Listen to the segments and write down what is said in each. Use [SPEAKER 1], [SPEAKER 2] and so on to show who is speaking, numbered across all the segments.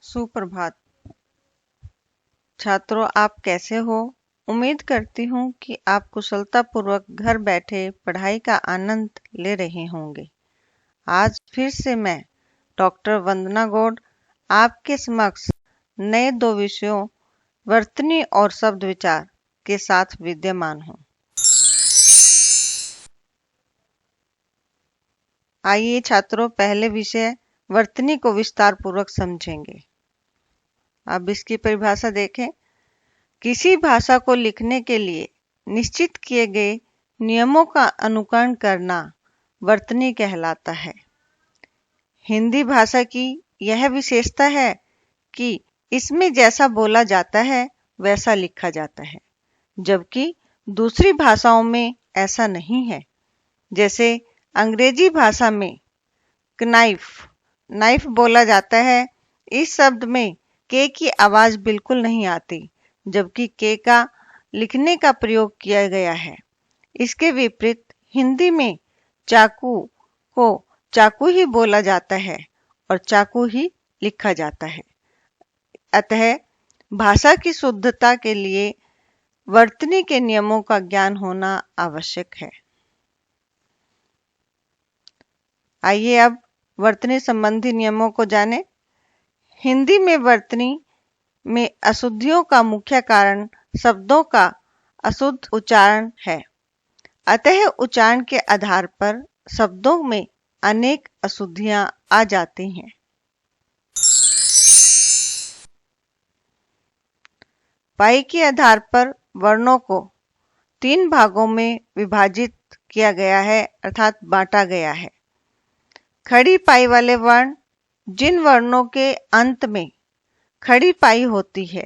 [SPEAKER 1] सुप्रभात छात्रों, आप कैसे हो? उम्मीद करती हूँ कि आप कुशलतापूर्वक घर बैठे पढ़ाई का आनंद ले रहे होंगे। आज फिर से मैं डॉक्टर वंदना गौड़ आपके समक्ष नए 2 विषयों वर्तनी और शब्द विचार के साथ विद्यमान हूँ। आइए छात्रों, पहले विषय वर्तनी को विस्तार पूर्वक समझेंगे। अब इसकी परिभाषा देखें। किसी भाषा को लिखने के लिए निश्चित किए गए नियमों का अनुकरण करना वर्तनी कहलाता है। हिंदी भाषा की यह विशेषता है कि इसमें जैसा बोला जाता है वैसा लिखा जाता है, जबकि दूसरी भाषाओं में ऐसा नहीं है। जैसे अंग्रेजी भाषा में नाइफ बोला जाता है। इस शब्द में के की आवाज बिल्कुल नहीं आती, जबकि के का लिखने का प्रयोग किया गया है। इसके विपरीत हिंदी में चाकू को चाकू ही बोला जाता है और चाकू ही लिखा जाता है। अतः भाषा की शुद्धता के लिए वर्तनी के नियमों का ज्ञान होना आवश्यक है। आइए अब वर्तनी संबंधी नियमों को जानें। हिंदी में वर्तनी में अशुद्धियों का मुख्य कारण शब्दों का अशुद्ध उच्चारण है। अतः उच्चारण के आधार पर शब्दों में अनेक अशुद्धियां आ जाती हैं। पाई के आधार पर वर्णों को 3 भागों में विभाजित किया गया है, अर्थात बांटा गया है। खड़ी पाई वाले वर्ण, जिन वर्णों के अंत में खड़ी पाई होती है,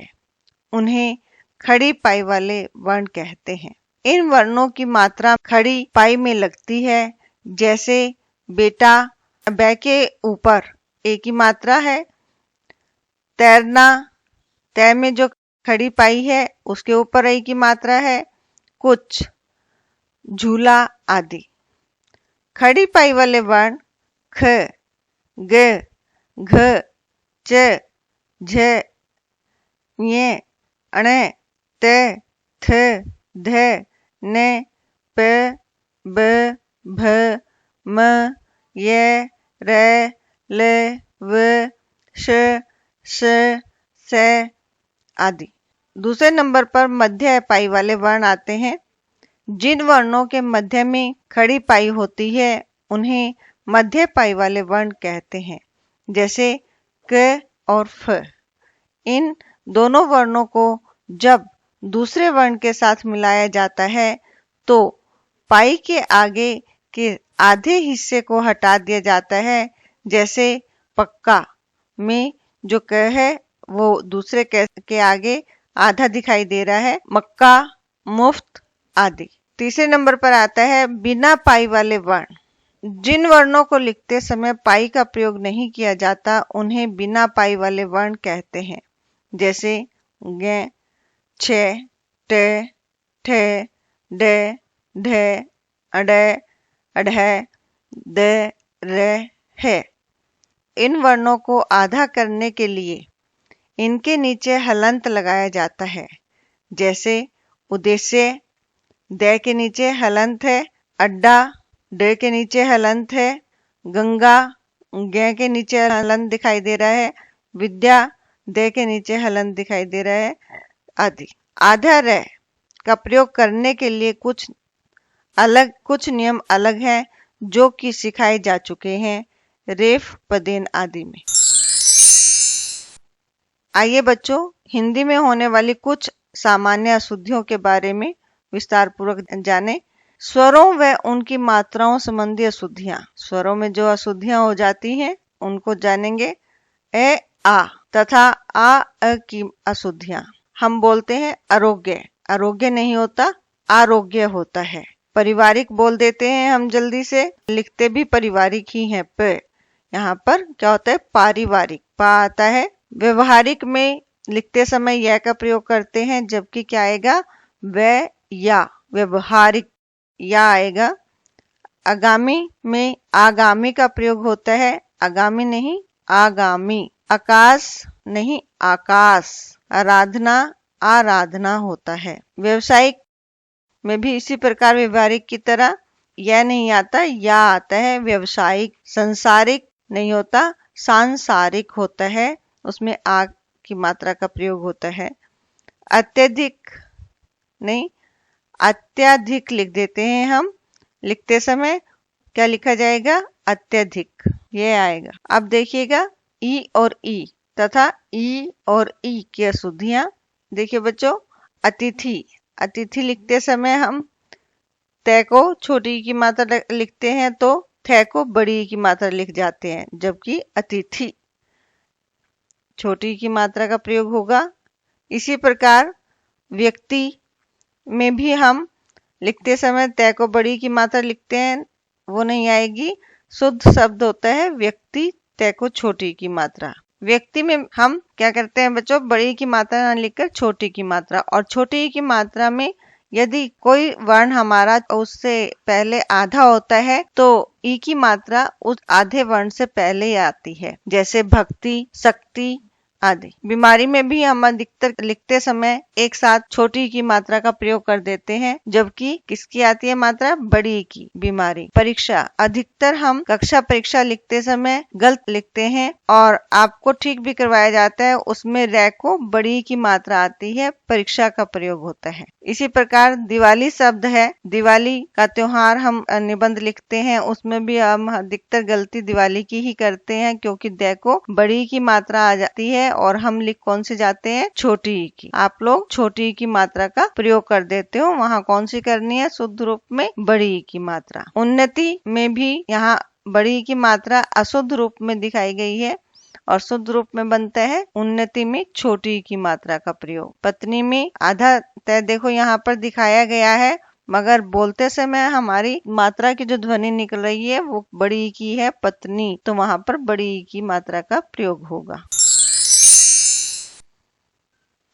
[SPEAKER 1] उन्हें खड़ी पाई वाले वर्ण कहते हैं। इन वर्णों की मात्रा खड़ी पाई में लगती है। जैसे बेटा, बै के ऊपर ए की मात्रा है। तैरना, तै में जो खड़ी पाई है उसके ऊपर ए की मात्रा है। कुछ, झूला आदि। खड़ी पाई वाले वर्ण ख, ग, घ, च, झ, ञ, ण, त, थ, ध, न, प, ब, भ, म, य, र, ल, व, श, श, स आदि। दूसरे नंबर पर मध्य पाई वाले वर्ण आते हैं। जिन वर्णों के मध्य में खड़ी पाई होती है उन्हें मध्य पाई वाले वर्ण कहते हैं। जैसे क और फ। इन दोनों वर्णों को जब दूसरे वर्ण के साथ मिलाया जाता है तो पाई के आगे के आधे हिस्से को हटा दिया जाता है। जैसे पक्का में जो क है वो दूसरे के आगे आधा दिखाई दे रहा है। मक्का, मुफ्त आदि। तीसरे नंबर पर आता है बिना पाई वाले वर्ण। जिन वर्णों को लिखते समय पाई का प्रयोग नहीं किया जाता उन्हें बिना पाई वाले वर्ण कहते हैं। जैसे ग, छ, ट, ठ, ड, ढ, अड, अढ़, द, र, है। इन वर्णों को आधा करने के लिए इनके नीचे हलंत लगाया जाता है। जैसे उद्देश्य, द के नीचे हलंत है। अड्डा, ड के नीचे हलंत है। गंगा, ग के नीचे हलंत दिखाई दे रहा है। विद्या, द के नीचे हलंत दिखाई दे रहा है आदि। आधा र का प्रयोग करने के लिए कुछ नियम अलग हैं जो कि सिखाए जा चुके हैं रेफ, पदेन आदि में। आइए बच्चों, हिंदी में होने वाली कुछ सामान्य अशुद्धियों के बारे में विस्तार पूर्वक जानें। स्वरों व उनकी मात्राओं संबंधी अशुद्धियां। स्वरों में जो अशुद्धियां हो जाती हैं उनको जानेंगे। ए, आ तथा आ, अ की अशुद्धियां। हम बोलते हैं आरोग्य, आरोग्य नहीं होता, आरोग्य होता है। पारिवारिक बोल देते हैं हम जल्दी से, लिखते भी पारिवारिक ही है। प यहाँ पर क्या होता है? पारिवारिक। पा आता है। व्यवहारिक में लिखते समय या का प्रयोग करते हैं, जबकि क्या आएगा? व या। व्यवहारिक या आएगा। आगामी में आगामी का प्रयोग होता है, आगामी नहीं आगामी। आकाश नहीं आकाश, आराधना आराधना होता है। व्यवसायिक में भी इसी प्रकार व्यवहारिक की तरह यह नहीं आता, या आता है। व्यवसायिक संसारिक नहीं होता, सांसारिक होता है, उसमें आ की मात्रा का प्रयोग होता है। अत्यधिक नहीं, अत्याधिक लिख देते हैं हम। लिखते समय क्या लिखा जाएगा? अत्यधिक, ये आएगा। अब देखिएगा ई और ई तथा ई और ई की अशुद्धियां। देखिए बच्चों, अतिथि, अतिथि लिखते समय हम तय को छोटी की मात्रा लिखते हैं तो थ को बड़ी की मात्रा लिख जाते हैं, जबकि अतिथि छोटी की मात्रा का प्रयोग होगा। इसी प्रकार व्यक्ति में भी हम लिखते समय तय को बड़ी की मात्रा लिखते हैं, वो नहीं आएगी। शुद्ध शब्द होता है व्यक्ति, तय को छोटी की मात्रा। व्यक्ति में हम क्या करते हैं बच्चों? बड़ी की मात्रा ना लिखकर छोटी की मात्रा, और छोटी की मात्रा में यदि कोई वर्ण हमारा उससे पहले आधा होता है तो ई की मात्रा उस आधे वर्ण से पहले ही आती है, जैसे भक्ति, शक्ति आदि। बीमारी में भी हम अधिकतर लिखते समय एक साथ छोटी की मात्रा का प्रयोग कर देते हैं, जबकि किसकी आती है मात्रा? बड़ी की। बीमारी। परीक्षा, अधिकतर हम कक्षा परीक्षा लिखते समय गलत लिखते हैं और आपको ठीक भी करवाया जाता है, उसमें रै को बड़ी की मात्रा आती है, परीक्षा का प्रयोग होता है। इसी प्रकार दिवाली शब्द है, दिवाली का त्योहार हम निबंध लिखते हैं, उसमें भी हम अधिकतर गलती दिवाली की ही करते हैं, क्योंकि दै को बड़ी की मात्रा आ जाती है और हम लिख कौन से जाते हैं? छोटी ई की। आप लोग छोटी ई की मात्रा का प्रयोग कर देते हो, वहाँ कौन सी करनी है? शुद्ध रूप में बड़ी ई की मात्रा। उन्नति में भी यहाँ बड़ी की मात्रा अशुद्ध रूप में दिखाई गई है और शुद्ध रूप में बनता है उन्नति में छोटी की मात्रा का प्रयोग। पत्नी में आधा तय देखो यहाँ पर दिखाया गया है, मगर बोलते समय हमारी मात्रा की जो ध्वनि निकल रही है वो बड़ी की है, पत्नी, तो वहां पर बड़ी की मात्रा का प्रयोग होगा।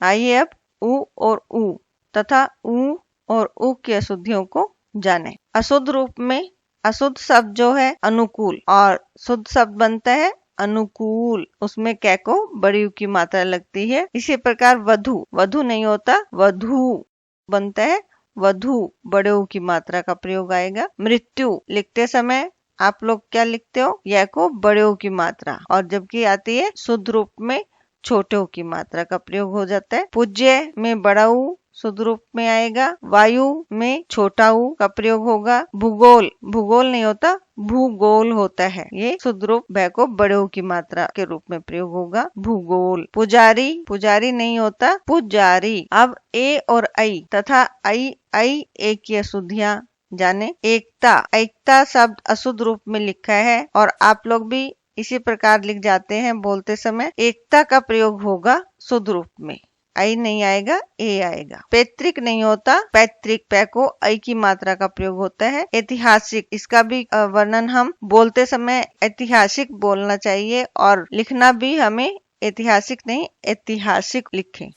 [SPEAKER 1] आइए अब उ और उ तथा उ और उ की अशुद्धियों को जाने। अशुद्ध रूप में अशुद्ध शब्द जो है अनुकूल, और शुद्ध शब्द बनता है अनुकूल, उसमें कै को बड़ी की मात्रा लगती है। इसी प्रकार वधु, वधु नहीं होता, वधु बनता है, वधु बड़े की मात्रा का प्रयोग आएगा। मृत्यु लिखते समय आप लोग क्या लिखते हो? यह को बड़े की मात्रा, और जबकि आती है शुद्ध रूप में छोटे की मात्रा का प्रयोग हो जाता है। पूज्य में बड़ा ऊ शुद्ध रूप में आएगा। वायु में छोटा ऊ का प्रयोग होगा। भूगोल, भूगोल नहीं होता, भूगोल होता है, ये शुद्ध रूप भय को बड़े की मात्रा के रूप में प्रयोग होगा, भूगोल। पुजारी, पुजारी नहीं होता, पुजारी। अब ए और आई तथा आई आई ए की अशुद्धियां जाने। एकता, एकता शब्द अशुद्ध रूप में लिखा है और आप लोग भी इसी प्रकार लिख जाते हैं बोलते समय। एकता का प्रयोग होगा शुद्ध रूप में, आई नहीं आएगा, ए आएगा। पैतृक नहीं होता, पैतृक, पै को आई की मात्रा का प्रयोग होता है। ऐतिहासिक, इसका भी वर्णन हम बोलते समय ऐतिहासिक बोलना चाहिए और लिखना भी हमें ऐतिहासिक नहीं ऐतिहासिक लिखें।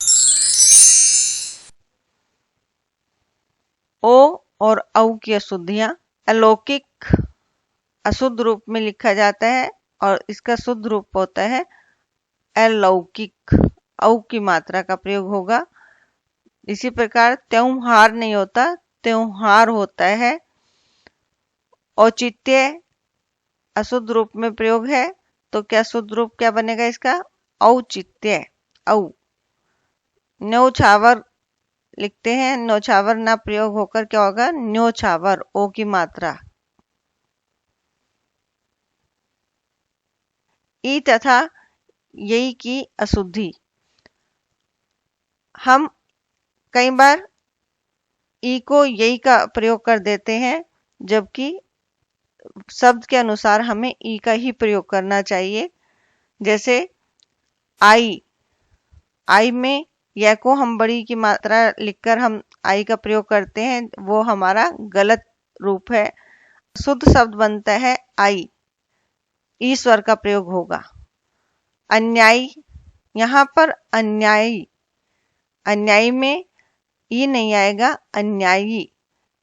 [SPEAKER 1] ओ और औ की अशुद्धियां। अलौकिक अशुद्ध रूप में लिखा जाता है और इसका शुद्ध रूप होता है अलौकिक, औ की मात्रा का प्रयोग होगा। इसी प्रकार त्योहार नहीं होता, त्योहार होता है। औचित्य अशुद्ध रूप में प्रयोग है, तो क्या शुद्ध रूप क्या बनेगा इसका? औचित्य, औ। न्योछावर लिखते हैं, न्योछावर ना प्रयोग होकर क्या होगा? न्योछावर, ओ की मात्रा। ई तथा यही की अशुद्धि। हम कई बार ई को यही का प्रयोग कर देते हैं, जबकि शब्द के अनुसार हमें ई का ही प्रयोग करना चाहिए। जैसे आई, आई में यह को हम बड़ी की मात्रा लिखकर हम आई का प्रयोग करते हैं, वो हमारा गलत रूप है। शुद्ध शब्द बनता है आई, ई स्वर का प्रयोग होगा। अन्यायी, यहाँ पर अन्यायी, अन्यायी में ई नहीं आएगा, अन्यायी,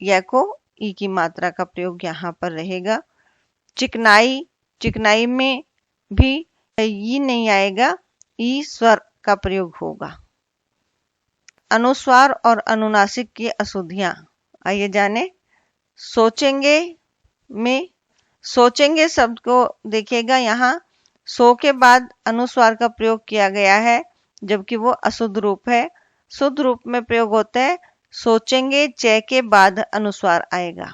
[SPEAKER 1] यह को ई की मात्रा का प्रयोग यहाँ पर रहेगा। चिकनाई, चिकनाई में भी ई नहीं आएगा, ई स्वर का प्रयोग होगा। अनुस्वार और अनुनासिक की अशुद्धियां, आइए जाने। सोचेंगे में सोचेंगे शब्द को देखिएगा, यहाँ सो के बाद अनुस्वार का प्रयोग किया गया है, जबकि वो अशुद्ध रूप है। शुद्ध रूप में प्रयोग होता है सोचेंगे, च के बाद अनुस्वार आएगा।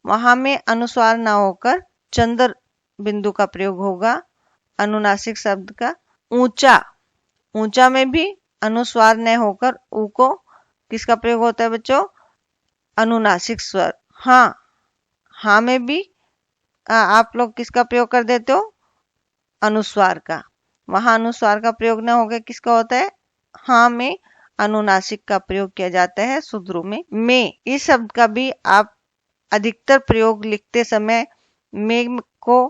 [SPEAKER 1] वहां में अनुस्वार ना होकर चंद्र बिंदु का प्रयोग होगा अनुनासिक शब्द का। ऊंचा, ऊंचा में भी अनुस्वार न होकर ऊ को किसका प्रयोग होता है बच्चों? अनुनासिक स्वर। हाँ, हाँ में भी आप लोग किसका प्रयोग कर देते हो? अनुस्वार का। वहां अनुस्वार का प्रयोग न होकर किसका होता है? हाँ में अनुनासिक का प्रयोग किया जाता है शुद्ध रूप में। इस शब्द का भी आप अधिकतर प्रयोग लिखते समय में को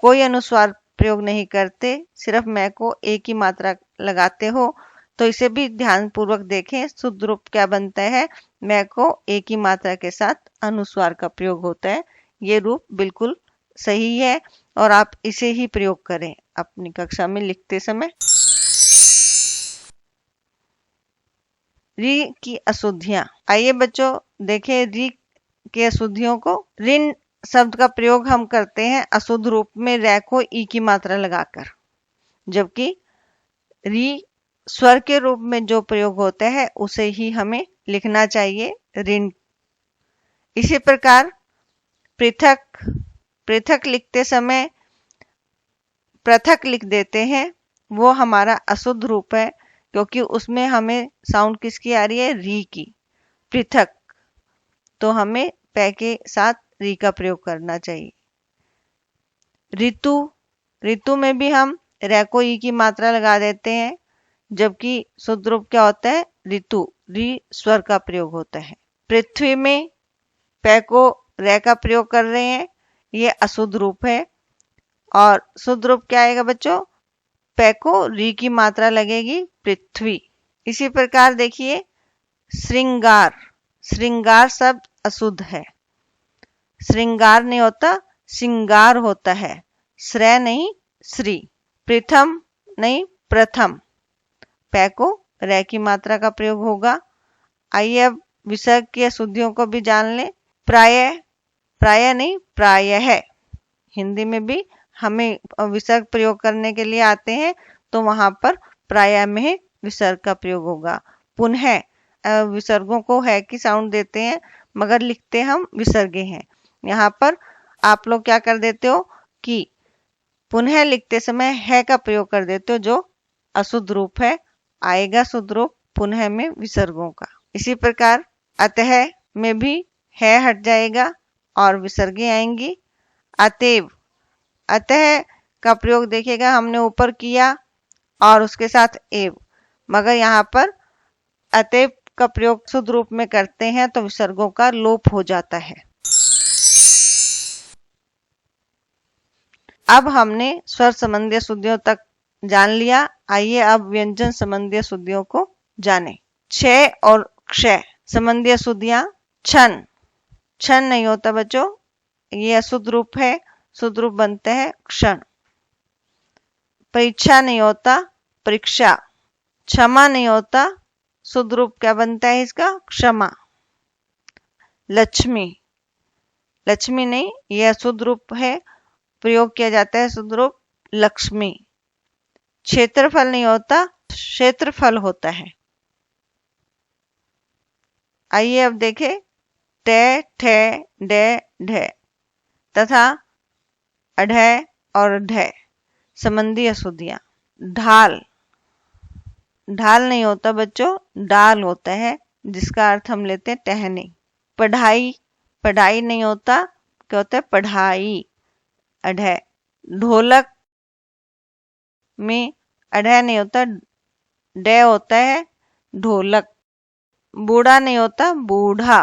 [SPEAKER 1] कोई अनुस्वार प्रयोग नहीं करते, सिर्फ मैं को एक ही मात्रा लगाते हो, तो इसे भी ध्यान पूर्वक देखें। शुद्ध रूप क्या बनता है? मैं को एक ही मात्रा के साथ अनुस्वार का प्रयोग होता है। ये रूप बिल्कुल सही है और आप इसे ही प्रयोग करें अपनी कक्षा में लिखते समय। री की अशुद्धियां, आइए बच्चों देखें री की अशुद्धियों को। ऋण शब्द का प्रयोग हम करते हैं अशुद्ध रूप में रै को ई की मात्रा लगाकर, जबकि री स्वर के रूप में जो प्रयोग होता है उसे ही हमें लिखना चाहिए, ऋण। इसी प्रकार पृथक, पृथक लिखते समय पृथक लिख देते हैं, वो हमारा अशुद्ध रूप है, क्योंकि उसमें हमें साउंड किसकी आ रही है? री की। पृथक, तो हमें पै के साथ री का प्रयोग करना चाहिए। ऋतु, ऋतु में भी हम रै को ई की मात्रा लगा देते हैं, जबकि शुद्ध रूप क्या होता है? ऋतु, री स्वर का प्रयोग होता है। पृथ्वी में पै को रै का प्रयोग कर रहे हैं, ये अशुद्ध रूप है। और शुद्ध रूप क्या आएगा बच्चों? पै को री की मात्रा लगेगी, पृथ्वी। इसी प्रकार देखिए श्रृंगार, श्रृंगार शब्द अशुद्ध है। श्रृंगार नहीं होता, श्रृंगार होता है। श्रय नहीं, श्री। प्रथम नहीं, प्रथम। पै को रै की मात्रा का प्रयोग होगा। आइए अब विसर्ग की अशुद्धियों को भी जान लें। प्रायः, प्रायः नहीं, प्रायः। हिंदी में भी हमें विसर्ग प्रयोग करने के लिए आते हैं, तो वहां पर प्रायः में विसर्ग का प्रयोग होगा। पुनः, विसर्गों को है की साउंड देते हैं, मगर लिखते हम विसर्गे हैं। यहाँ पर आप लोग क्या कर देते हो कि पुनः लिखते समय है का प्रयोग कर देते हो, जो अशुद्ध रूप है। आएगा शुद्ध रूप पुनः में विसर्गों का। इसी प्रकार अतः में भी है हट जाएगा और विसर्गे आएंगी। अतएव, अतः का प्रयोग देखिएगा हमने ऊपर किया और उसके साथ एव, मगर यहाँ पर अतएव का प्रयोग शुद्ध रूप में करते हैं तो विसर्गों का लोप हो जाता है। अब हमने स्वर संबंधी अशुद्धियों तक जान लिया। आइए अब व्यंजन संबंधी अशुद्धियों को जानें। क्षय और क्षय संबंधी अशुद्धियां। क्षण, क्षण नहीं होता बच्चों, ये अशुद्ध रूप है, शुद्ध रूप बनता है क्षण। परीक्षा नहीं होता, परीक्षा। क्षमा नहीं होता, शुद्ध रूप क्या बनता है इसका? क्षमा। लक्ष्मी, लक्ष्मी नहीं, यह अशुद्ध रूप है, प्रयोग किया जाता है शुद्ध रूप लक्ष्मी। क्षेत्रफल नहीं होता, क्षेत्रफल होता है। आइए अब देखें टे, ठे, डे, ढे तथा अढे और ढे संबंधी अशुद्धियां। ढाल, ढाल नहीं होता बच्चों, डाल होता है, जिसका अर्थ हम लेते हैं टहनी। पढ़ाई, पढ़ाई नहीं होता, क्या होता है? पढ़ाई। अढे। ढोलक में अढे नहीं होता, डे होता है ढोलक। बूढ़ा नहीं होता, बूढ़ा।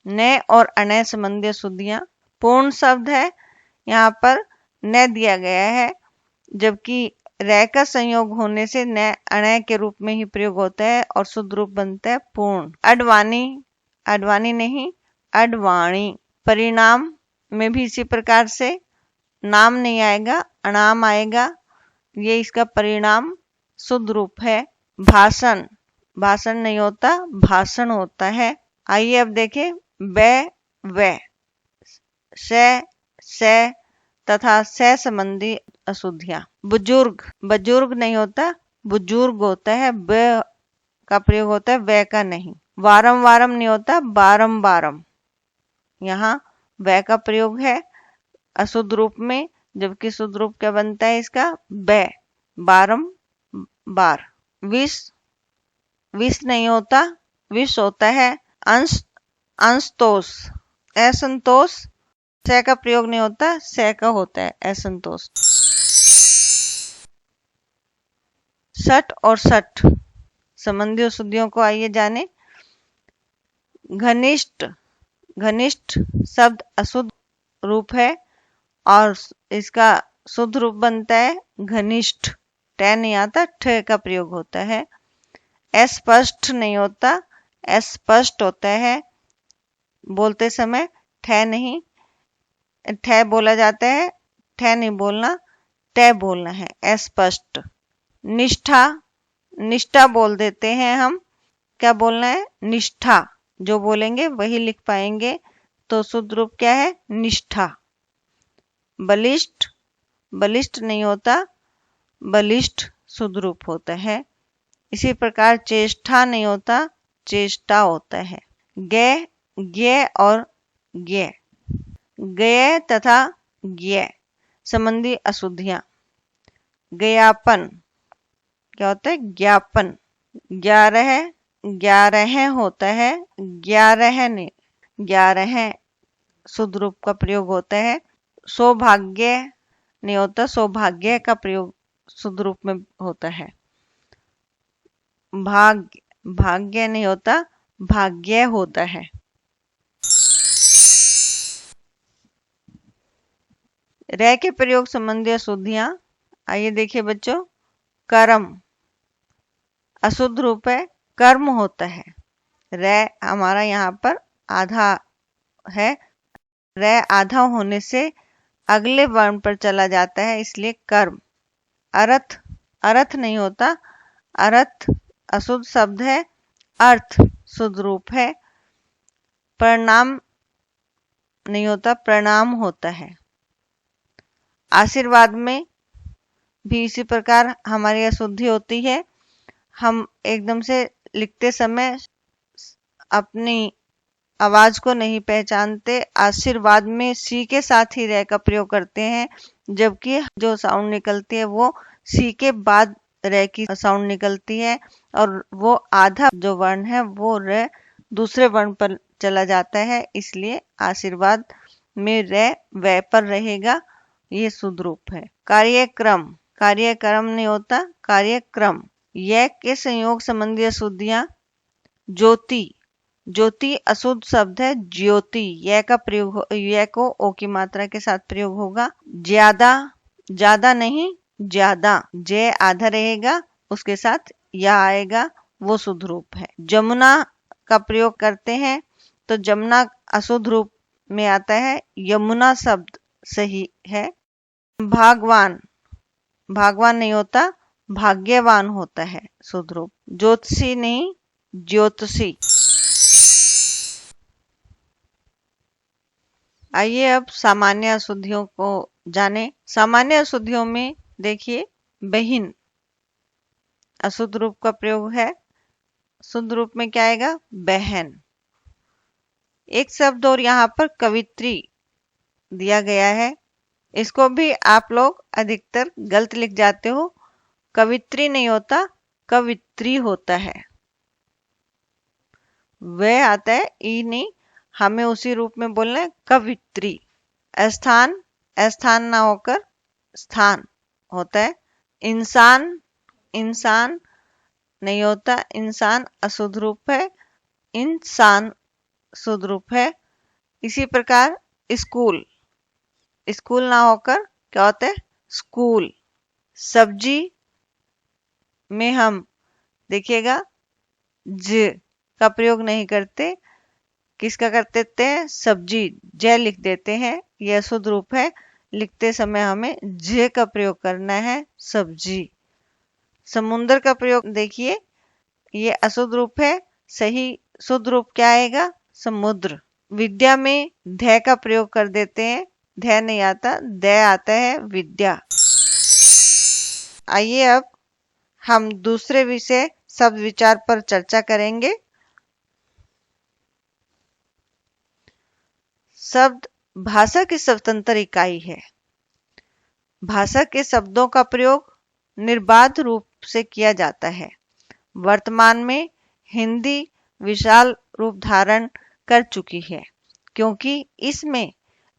[SPEAKER 1] न और अनय संबंधी अशुद्धियां। पूर्ण शब्द है, यहाँ पर न दिया गया है, जबकि रै का संयोग होने से न अणय के रूप में ही प्रयोग होता है और शुद्ध रूप बनता है पूर्ण। अडवाणी, अडवाणी नहीं, अडवाणी। परिणाम में भी इसी प्रकार से नाम नहीं आएगा, अनाम आएगा। ये इसका परिणाम शुद्ध रूप है। भाषण, भाषण नहीं होता, भाषण होता है। आइए अब देखें बै, वे, से, तथा से संबंधी अशुद्धियां। बुजुर्ग, बुजुर्ग नहीं होता, बुजुर्ग होता है। ब का प्रयोग होता है, वे का नहीं। वारम, वारम नहीं होता, बारम, बारम। यहाँ वे का प्रयोग है अशुद्ध रूप में, जबकि शुद्ध रूप क्या बनता है इसका? बै, बारम बार। विष, विष नहीं होता, विष होता है। अंश, अंशतोष, असंतोष। से का प्रयोग नहीं होता, से का होता है असंतोष। सठ और सठ संबंधी अशुद्धियों को आइए जाने। घनिष्ठ, घनिष्ठ शब्द अशुद्ध रूप है और इसका शुद्ध रूप बनता है घनिष्ठ। ट नहीं आता, ठ का प्रयोग होता है। अस्पष्ट नहीं होता, अस्पष्ट होता है। बोलते समय ठ नहीं, ठ बोला जाता है, ठ नहीं बोलना, ट बोलना है। अस्पष्ट। निष्ठा, निष्ठा बोल देते हैं हम, क्या बोलना है? निष्ठा। जो बोलेंगे वही लिख पाएंगे, तो शुद्ध रूप क्या है? निष्ठा। बलिष्ठ, बलिष्ठ नहीं होता, बलिष्ठ शुद्ध रूप होता है। इसी प्रकार चेष्टा नहीं होता, चेष्टा होता है। गे, ज्ञ और ज्ञ, ज्ञ तथा ज्ञ संबंधी अशुद्धियां। ज्ञापन, क्या होता है? ज्ञापन। 11, 11 होता है, 11 नहीं, 11 शुद्ध रूप का प्रयोग होता है। सौभाग्य नहीं होता, सौभाग्य का प्रयोग शुद्ध रूप में होता है। भाग्य, भाग्य नहीं होता, भाग्य होता है। रे के प्रयोग संबंधी अशुद्धियां। आइए देखिए बच्चों। कर्म अशुद्ध रूप है, कर्म होता है। रे हमारा यहाँ पर आधा है, रे आधा होने से अगले वर्ण पर चला जाता है, इसलिए कर्म। अर्थ, अर्थ नहीं होता, अर्थ अशुद्ध शब्द है, अर्थ शुद्ध रूप है। प्रणाम नहीं होता, प्रणाम होता है। आशीर्वाद में भी इसी प्रकार हमारी अशुद्धि होती है। हम एकदम से लिखते समय अपनी आवाज को नहीं पहचानते, आशीर्वाद में सी के साथ ही रे का प्रयोग करते हैं, जबकि जो साउंड निकलती है वो सी के बाद रे की साउंड निकलती है, और वो आधा जो वर्ण है वो रे दूसरे वर्ण पर चला जाता है, इसलिए आशीर्वाद में रे वे पर रहेगा। ये शुद्ध रूप है। कार्यक्रम, कार्यक्रम नहीं होता, कार्यक्रम। यह के संयोग संबंधी अशुद्धियां। ज्योति, ज्योति अशुद्ध शब्द है, ज्योति। यह का प्रयोग, यह को ओ की मात्रा के साथ प्रयोग होगा। ज्यादा, ज्यादा नहीं, ज्यादा। जय आधा रहेगा, उसके साथ या आएगा, वो शुद्ध रूप है। जमुना का प्रयोग करते हैं तो जमुना अशुद्ध रूप में आता है, यमुना शब्द सही है। भागवान, भागवान नहीं होता, भाग्यवान होता है शुद्ध रूप। ज्योतिषी नहीं, ज्योतिषी। आइए अब सामान्य अशुद्धियों को जाने। सामान्य अशुद्धियों में देखिए, बहिन अशुद्ध रूप का प्रयोग है, शुद्ध रूप में क्या आएगा? बहन। एक शब्द और यहाँ पर कवित्री दिया गया है, इसको भी आप लोग अधिकतर गलत लिख जाते हो। कवित्री नहीं होता, कवित्री होता है। वह आता है, ई नहीं, हमें उसी रूप में बोलना है, कवित्री। स्थान, स्थान ना होकर स्थान होता है। इंसान, इंसान नहीं होता, इंसान अशुद्ध रूप है, इंसान शुद्ध रूप है। इसी प्रकार स्कूल, स्कूल ना होकर क्या होता है? स्कूल। सब्जी में हम देखिएगा ज का प्रयोग नहीं करते, किसका कर देते हैं? सब्जी, जय लिख देते हैं, यह शुद्ध रूप है। लिखते समय हमें ज का प्रयोग करना है, सब्जी। समुंदर का प्रयोग देखिए, ये अशुद्ध रूप है, सही शुद्ध रूप क्या आएगा, समुद्र। विद्या में ध का प्रयोग कर देते हैं, ध नहीं आता, द आता है, विद्या। आइए अब हम दूसरे विषय शब्द विचार पर चर्चा करेंगे। शब्द भाषा की स्वतंत्र इकाई है। भाषा के शब्दों का प्रयोग निर्बाध रूप से किया जाता है। वर्तमान में हिंदी विशाल रूप धारण कर चुकी है, क्योंकि इसमें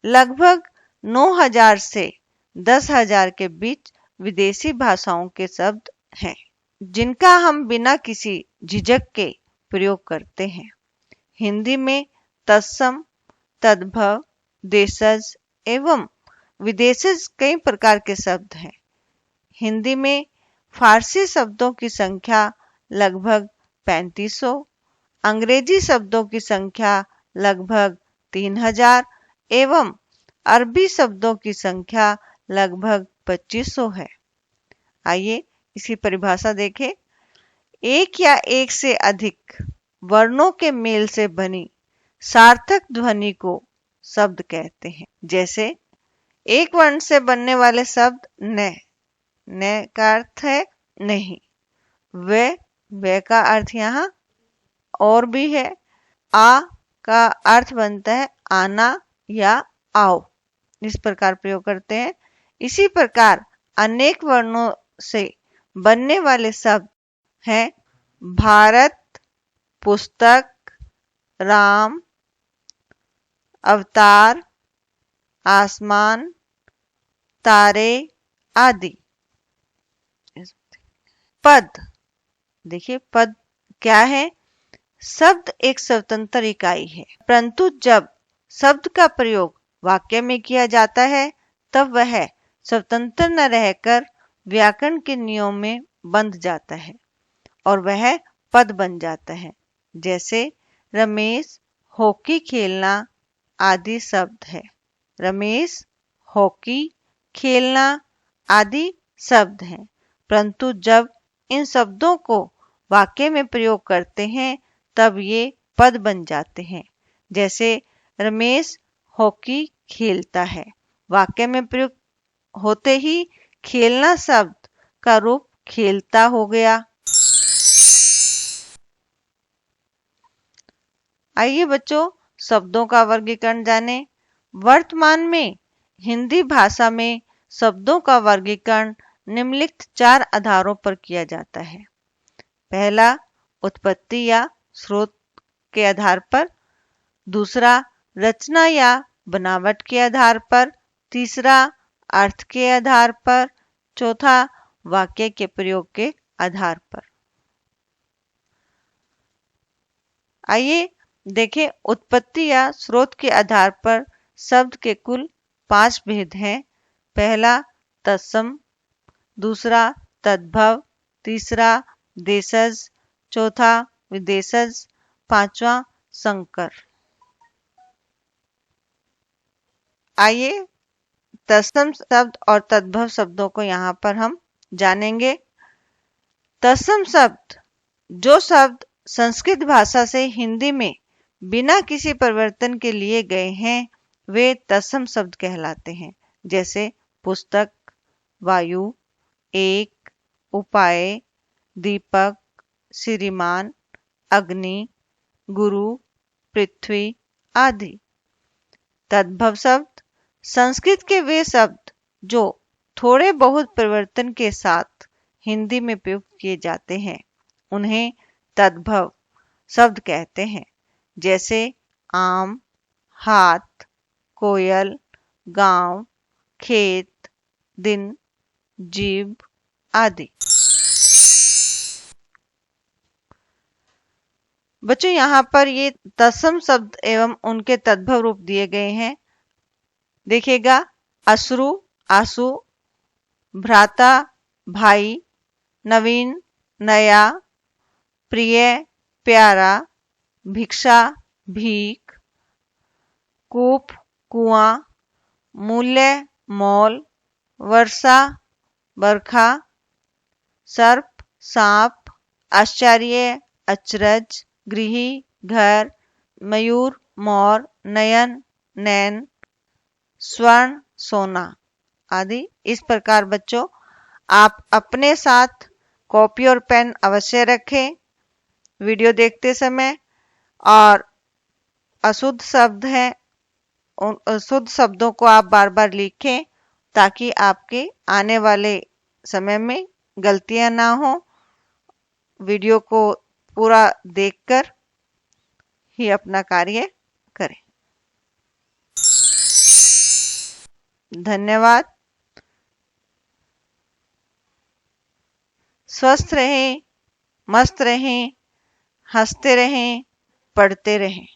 [SPEAKER 1] लगभग 9,000 से 10,000 के बीच विदेशी भाषाओं के शब्द हैं, जिनका हम बिना किसी झिझक के प्रयोग करते हैं। हिंदी में तत्सम, तद्भव, देशज एवं विदेशज कई प्रकार के शब्द हैं। हिंदी में फारसी शब्दों की संख्या लगभग 3500, अंग्रेजी शब्दों की संख्या लगभग 3000 एवं अरबी शब्दों की संख्या लगभग 2500 है। आइए इसकी परिभाषा देखें। एक या एक से अधिक वर्णों के मेल से बनी सार्थक ध्वनि को शब्द कहते हैं। जैसे एक वर्ण से बनने वाले शब्द न, न का अर्थ है नहीं। वे का अर्थ यहाँ और भी है। आ का अर्थ बनता है आना या आओ, इस प्रकार प्रयोग करते हैं। इसी प्रकार अनेक वर्णों से बनने वाले शब्द हैं भारत, पुस्तक, राम, अवतार, आसमान, तारे आदि। पद देखिए, पद क्या है? शब्द एक स्वतंत्र इकाई है, परंतु जब शब्द का प्रयोग वाक्य में किया जाता है तब वह स्वतंत्र न रहकर व्याकरण के नियम में बंध जाता है और वह पद बन जाता है। जैसे रमेश हॉकी खेलना आदि शब्द है। रमेश हॉकी खेलना आदि शब्द हैं, परंतु जब इन शब्दों को वाक्य में प्रयोग करते हैं तब ये पद बन जाते हैं। जैसे रमेश हॉकी खेलता है, वाक्य में प्रयोग होते ही खेलना शब्द का रूप खेलता हो गया। आइए बच्चों, शब्दों का वर्गीकरण जानें। वर्तमान में हिंदी भाषा में शब्दों का वर्गीकरण निम्नलिखित 4 आधारों पर किया जाता है। पहला, उत्पत्ति या स्रोत के आधार पर। दूसरा, रचना या बनावट के आधार पर। तीसरा, अर्थ के आधार पर। चौथा, वाक्य के प्रयोग के आधार पर। आइए देखें, उत्पत्ति या स्रोत के आधार पर शब्द के कुल 5 भेद हैं। पहला, तत्सम। दूसरा, तद्भव। तीसरा, देशज। चौथा, विदेशज। पांचवा, संकर। आइए तत्सम शब्द और तद्भव शब्दों को यहाँ पर हम जानेंगे। तत्सम शब्द, जो शब्द संस्कृत भाषा से हिंदी में बिना किसी परिवर्तन के लिए गए हैं, वे तत्सम शब्द कहलाते हैं। जैसे पुस्तक, वायु, एक, उपाय, दीपक, श्रीमान, अग्नि, गुरु, पृथ्वी आदि। तद्भव शब्द, संस्कृत के वे शब्द जो थोड़े बहुत परिवर्तन के साथ हिंदी में प्रयुक्त किए जाते हैं, उन्हें तद्भव शब्द कहते हैं। जैसे आम, हाथ, कोयल, गांव, खेत, दिन, जीव आदि। बच्चों, यहाँ पर ये तत्सम शब्द एवं उनके तद्भव रूप दिए गए हैं। देखिएगा, अश्रु, आंसू, भ्राता, भाई, नवीन, नया, प्रिय, प्यारा, भिक्षा, भीख, कूप, कुआं, मूल्य, मॉल, वर्षा, बरखा, सर्प, सांप, आश्चर्य, अचरज, गृही, घर, मयूर, मोर, नयन, नैन, स्वर्ण, सोना आदि। इस प्रकार बच्चों आप अपने साथ कॉपी और पेन अवश्य रखें वीडियो देखते समय, और अशुद्ध शब्द हैं उन शुद्ध शब्दों को आप बार बार लिखें ताकि आपके आने वाले समय में गलतियां ना हो। वीडियो को पूरा देखकर ही अपना कार्य करें। धन्यवाद। स्वस्थ रहें, मस्त रहें, हंसते रहें, पढ़ते रहें।